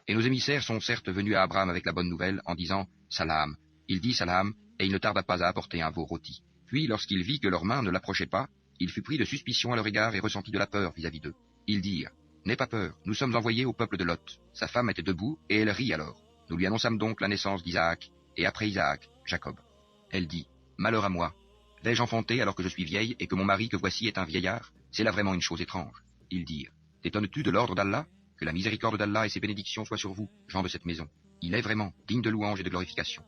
Et nos émissaires sont certes venus à Abraham avec la bonne nouvelle, en disant « Salam ». Il dit « Salam », et il ne tarda pas à apporter un veau rôti. Puis, lorsqu'il vit que leurs mains ne l'approchaient pas, il fut pris de suspicion à leur égard et ressentit de la peur vis-à-vis d'eux. Ils dirent « N'aie pas peur, nous sommes envoyés au peuple de Lot. » Sa femme était debout, et elle rit alors. Nous lui annonçâmes donc la naissance d'Isaac, et après Isaac, Jacob. Elle dit « Malheur à moi. Vais-je enfanter alors que je suis vieille, et que mon mari que voici est un vieillard? C'est là vraiment une chose étrange. » Ils dirent « T'étonnes-tu de l'ordre d'Allah? Que la miséricorde d'Allah et ses bénédictions soient sur vous, gens de cette maison. Il est vraiment digne de louange et de glorification. »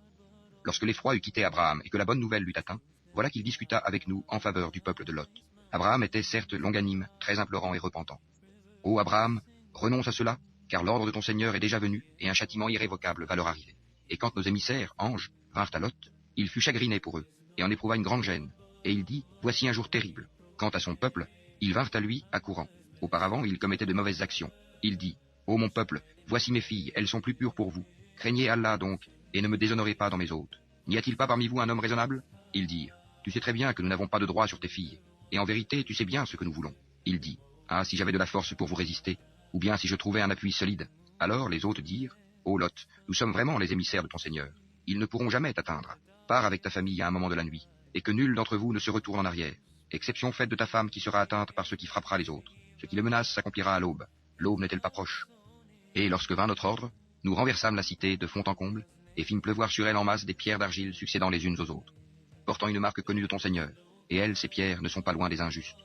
Lorsque l'effroi eut quitté Abraham et que la bonne nouvelle l'eut atteint, voilà qu'il discuta avec nous en faveur du peuple de Lot. Abraham était certes longanime, très implorant et repentant. « Ô Abraham, renonce à cela, car l'ordre de ton Seigneur est déjà venu, et un châtiment irrévocable va leur arriver. » Et quand nos émissaires, anges, vinrent à Lot, il fut chagriné pour eux, et en éprouva une grande gêne. Et il dit, « Voici un jour terrible. » Quant à son peuple, ils vinrent à lui accourant. Auparavant, il commettait de mauvaises actions. Il dit, « Ô mon peuple, voici mes filles, elles sont plus pures pour vous. Craignez Allah donc, et ne me déshonorez pas dans mes hôtes. N'y a-t-il pas parmi vous un homme raisonnable ?» Ils dirent, « Tu sais très bien que nous n'avons pas de droit sur tes filles. Et en vérité, tu sais bien ce que nous voulons. » Il dit, « Ah, si j'avais de la force pour vous résister, ou bien si je trouvais un appui solide. » Alors les hôtes dirent, « Ô Lot, nous sommes vraiment les émissaires de ton Seigneur. Ils ne pourront jamais t'atteindre. Pars avec ta famille à un moment de la nuit, et que nul d'entre vous ne se retourne en arrière. Exception faite de ta femme qui sera atteinte par ce qui frappera les autres. Ce qui le menace s'accomplira à l'aube. L'aube n'est-elle pas proche? » Et lorsque vint notre ordre, nous renversâmes la cité de fond en comble, et fîmes pleuvoir sur elle en masse des pierres d'argile succédant les unes aux autres, portant une marque connue de ton Seigneur. Et elles, ces pierres, ne sont pas loin des injustes.